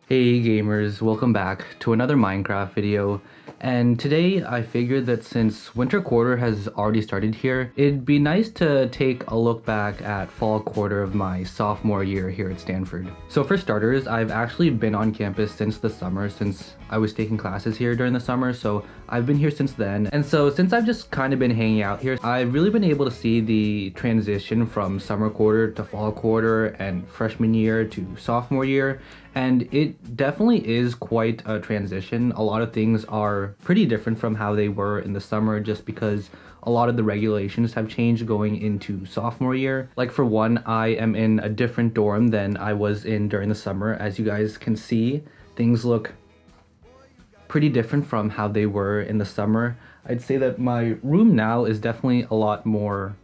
Hey gamers, welcome back to another Minecraft video. And today I figured that since winter quarter has already started here, it'd be nice to take a look back at fall quarter of my sophomore year here at Stanford. So for starters, I've actually been on campus since the summer, since I was taking classes here during the summer, so I've been here since then. And so since I've just kind of been hanging out here, I've really been able to see the transition from summer quarter to fall quarter and freshman year to sophomore year. And it definitely is quite a transition. A lot of things are pretty different from how they were in the summer just because a lot of the regulations have changed going into sophomore year. Like for one, I am in a different dorm than I was in during the summer. As you guys can see, things look pretty different from how they were in the summer. I'd say that my room now is definitely a lot more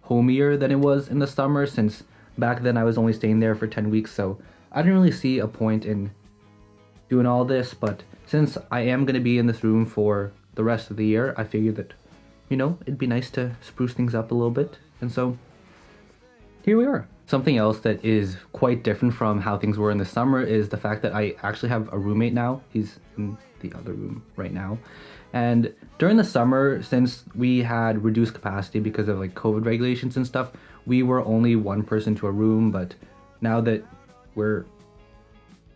homier than it was in the summer, since back then I was only staying there for 10 weeks, so I didn't really see a point in doing all this. But since I am going to be in this room for the rest of the year, I figured that, it'd be nice to spruce things up a little bit. And so here we are. Something else that is quite different from how things were in the summer is the fact that I actually have a roommate now. He's in the other room right now. And during the summer, since we had reduced capacity because of like COVID regulations and stuff, we were only one person to a room. But now that we're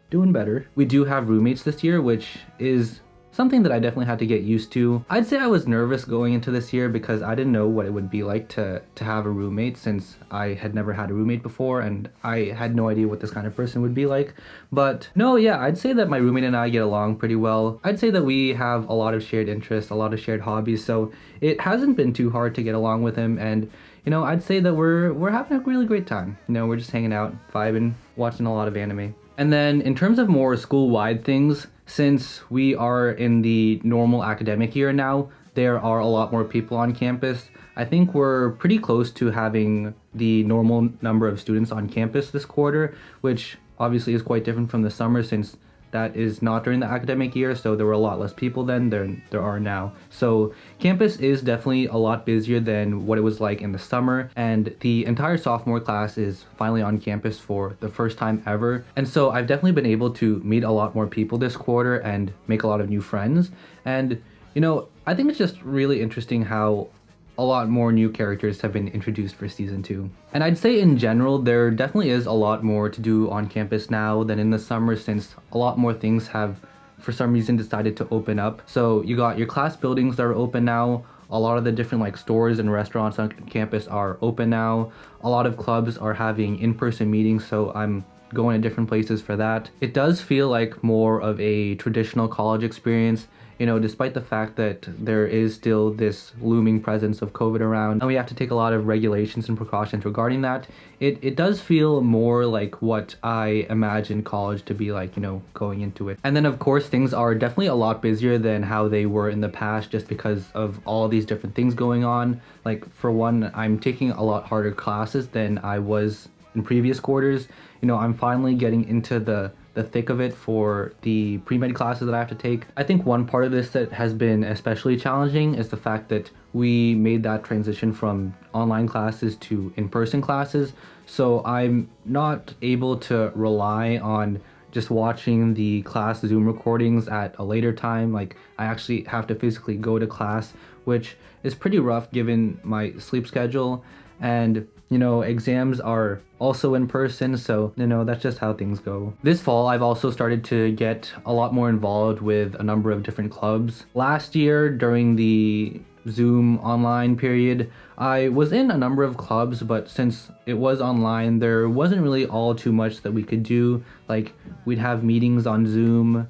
doing better, we do have roommates this year, which is something that I definitely had to get used to. I'd say I was nervous going into this year because I didn't know what it would be like to have a roommate, since I had never had a roommate before and I had no idea what this kind of person would be like. But no, yeah, I'd say that my roommate and I get along pretty well. I'd say that we have a lot of shared interests, a lot of shared hobbies, so it hasn't been too hard to get along with him. And I'd say that we're having a really great time. We're just hanging out, vibing, watching a lot of anime. And then in terms of more school-wide things, since we are in the normal academic year now, there are a lot more people on campus. I think we're pretty close to having the normal number of students on campus this quarter, which obviously is quite different from the summer, since that is not during the academic year, so there were a lot less people then than there are now. So campus is definitely a lot busier than what it was like in the summer, and the entire sophomore class is finally on campus for the first time ever. And so I've definitely been able to meet a lot more people this quarter and make a lot of new friends. And I think it's just really interesting how a lot more new characters have been introduced for season 2. And I'd say in general, there definitely is a lot more to do on campus now than in the summer, since a lot more things have, for some reason, decided to open up. So you got your class buildings that are open now. A lot of the different stores and restaurants on campus are open now. A lot of clubs are having in-person meetings, so I'm going to different places for that. It does feel like more of a traditional college experience, despite the fact that there is still this looming presence of COVID around, and we have to take a lot of regulations and precautions regarding that. It does feel more like what I imagine college to be like, going into it. And then of course, things are definitely a lot busier than how they were in the past, just because of all these different things going on. Like for one, I'm taking a lot harder classes than I was in previous quarters. I'm finally getting into the thick of it for the pre-med classes that I have to take. I think one part of this that has been especially challenging is the fact that we made that transition from online classes to in-person classes. So I'm not able to rely on just watching the class Zoom recordings at a later time. Like I actually have to physically go to class, which is pretty rough given my sleep schedule. And exams are also in person, so that's just how things go. This fall, I've also started to get a lot more involved with a number of different clubs. Last year, during the Zoom online period, I was in a number of clubs, but since it was online, there wasn't really all too much that we could do. Like, we'd have meetings on Zoom.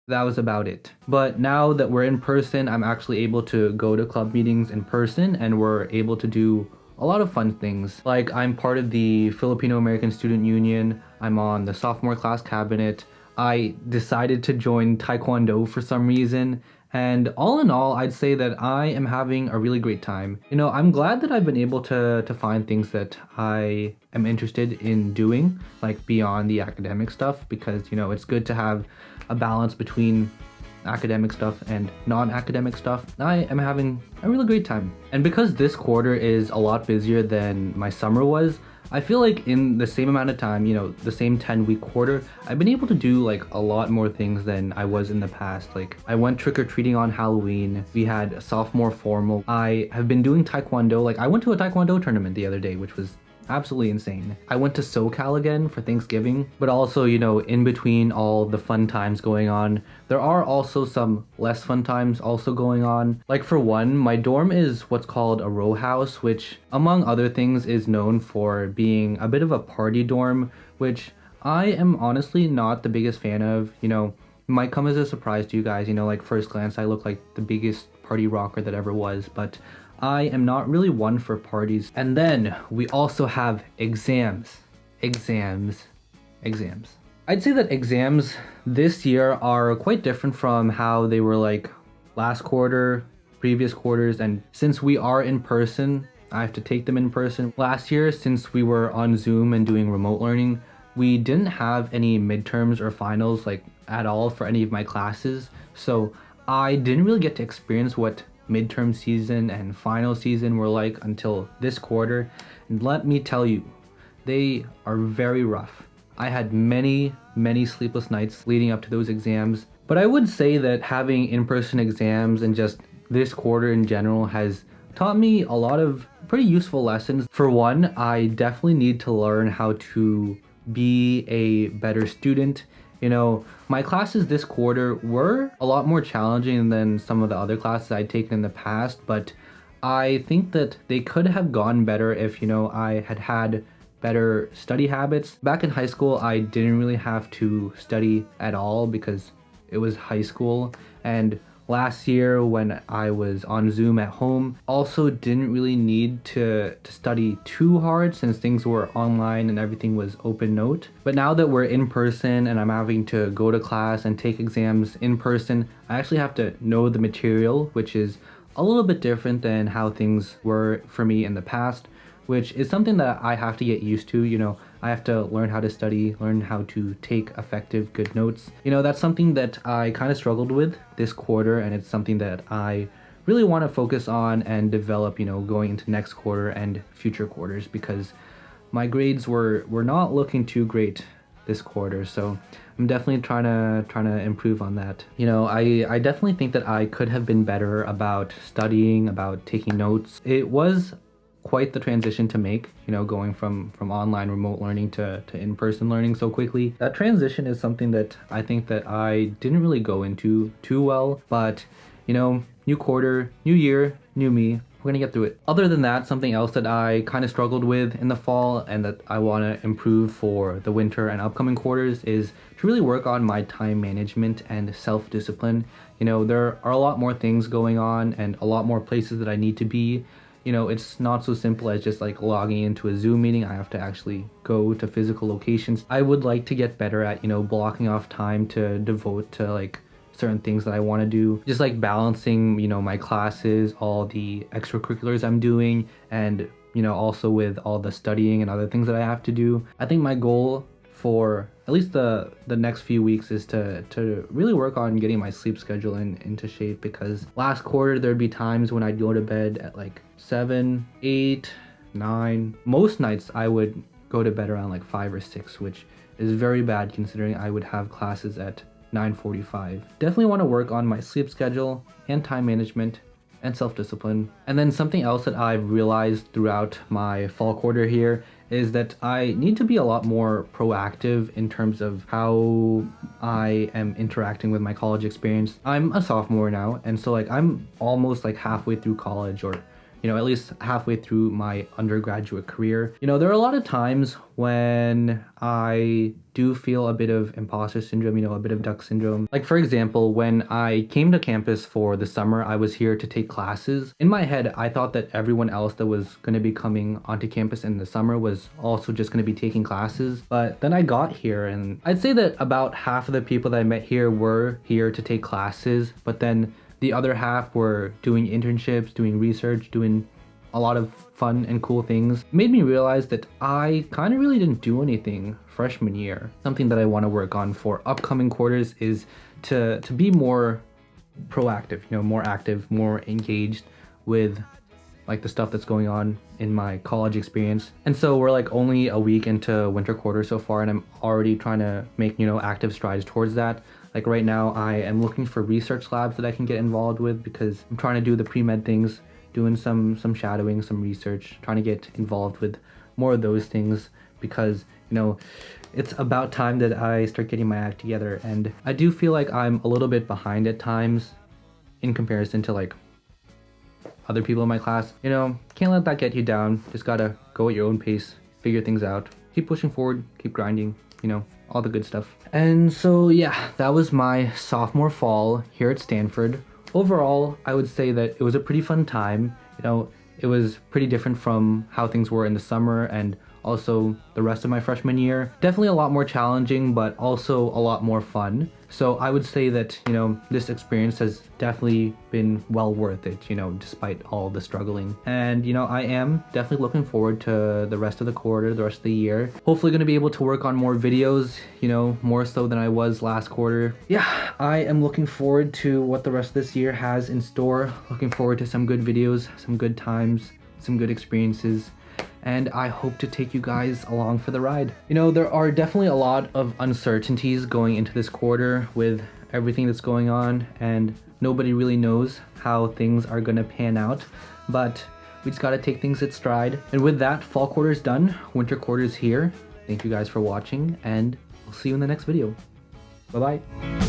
That was about it. But now that we're in person, I'm actually able to go to club meetings in person, and we're able to do a lot of fun things. Like I'm part of the Filipino American Student Union. I'm on the sophomore class cabinet. I decided to join Taekwondo for some reason. And all in all, I'd say that I am having a really great time. I'm glad that I've been able to find things that I am interested in doing, like beyond the academic stuff, because, it's good to have a balance between academic stuff and non-academic stuff. I am having a really great time. And because this quarter is a lot busier than my summer was, I feel like in the same amount of time, the same 10-week quarter, I've been able to do like a lot more things than I was in the past. Like I went trick-or-treating on Halloween. We had a sophomore formal. I have been doing Taekwondo. Like I went to a Taekwondo tournament the other day, which was absolutely insane. I went to SoCal again for Thanksgiving, but also, in between all the fun times going on, there are also some less fun times also going on. Like for one, my dorm is what's called a row house, which among other things is known for being a bit of a party dorm, which I am honestly not the biggest fan of. Might come as a surprise to you guys, like first glance I look like the biggest party rocker that ever was, but I am not really one for parties. And then we also have exams. I'd say that exams this year are quite different from how they were like last quarter, previous quarters, and since we are in person, I have to take them in person. Last year, since we were on Zoom and doing remote learning, we didn't have any midterms or finals like at all for any of my classes, so I didn't really get to experience what midterm season and final season were like until this quarter, and let me tell you, they are very rough. I had many sleepless nights leading up to those exams, but I would say that having in-person exams and just this quarter in general has taught me a lot of pretty useful lessons. For one, I definitely need to learn how to be a better student. My classes this quarter were a lot more challenging than some of the other classes I'd taken in the past, but I think that they could have gone better if, I had better study habits. Back in high school, I didn't really have to study at all because it was high school, and last year when I was on Zoom at home, also didn't really need to study too hard since things were online and everything was open note. But now that we're in person and I'm having to go to class and take exams in person, I actually have to know the material, which is a little bit different than how things were for me in the past, which is something that I have to get used to. I have to learn how to study, learn how to take effective, good notes. That's something that I kind of struggled with this quarter, and it's something that I really want to focus on and develop, going into next quarter and future quarters, because my grades were not looking too great this quarter, so I'm definitely trying to improve on that. I definitely think that I could have been better about studying, about taking notes. It was quite the transition to make, going from online remote learning to in-person learning so quickly. That transition is something that I think that I didn't really go into too well, but new quarter, new year, new me. We're gonna get through it. Other than that, something else that I kind of struggled with in the fall and that I want to improve for the winter and upcoming quarters is to really work on my time management and self-discipline. There are a lot more things going on and a lot more places that I need to be. It's not so simple as just like logging into a Zoom meeting. I have to actually go to physical locations. I would like to get better at, blocking off time to devote to like certain things that I want to do. Just like balancing, my classes, all the extracurriculars I'm doing, and, also with all the studying and other things that I have to do. I think my goal for at least the next few weeks is to really work on getting my sleep schedule into shape, because last quarter there'd be times when I'd go to bed at like 7, 8, 9. Most nights I would go to bed around like 5 or 6, which is very bad considering I would have classes at 9:45. Definitely want to work on my sleep schedule and time management and self-discipline. And then something else that I've realized throughout my fall quarter here is that I need to be a lot more proactive in terms of how I am interacting with my college experience. I'm a sophomore now, and so like I'm almost like halfway through college, or at least halfway through my undergraduate career. There are a lot of times when I do feel a bit of imposter syndrome, a bit of duck syndrome. Like for example, when I came to campus for the summer, I was here to take classes. In my head, I thought that everyone else that was going to be coming onto campus in the summer was also just going to be taking classes. But then I got here, and I'd say that about half of the people that I met here were here to take classes, but then the other half were doing internships, doing research, doing a lot of fun and cool things. It made me realize that I kind of really didn't do anything freshman year. Something that I want to work on for upcoming quarters is to be more proactive, more active, more engaged with like the stuff that's going on in my college experience. And so we're like only a week into winter quarter so far, and I'm already trying to make, active strides towards that. Like right now I am looking for research labs that I can get involved with because I'm trying to do the pre-med things, doing some shadowing, some research, trying to get involved with more of those things because, it's about time that I start getting my act together. And I do feel like I'm a little bit behind at times in comparison to like other people in my class. Can't let that get you down. Just gotta go at your own pace, figure things out, keep pushing forward, keep grinding, all the good stuff. And so yeah, that was my sophomore fall here at Stanford. Overall, I would say that it was a pretty fun time. It was pretty different from how things were in the summer and also the rest of my freshman year. Definitely a lot more challenging, but also a lot more fun. So I would say that, this experience has definitely been well worth it, despite all the struggling. And, I am definitely looking forward to the rest of the quarter, the rest of the year. Hopefully gonna be able to work on more videos, more so than I was last quarter. Yeah, I am looking forward to what the rest of this year has in store. Looking forward to some good videos, some good times, some good experiences. And I hope to take you guys along for the ride. There are definitely a lot of uncertainties going into this quarter with everything that's going on, and nobody really knows how things are gonna pan out, but we just gotta take things at stride. And with that, fall quarter is done, winter quarter is here. Thank you guys for watching, and I'll see you in the next video. Bye-bye.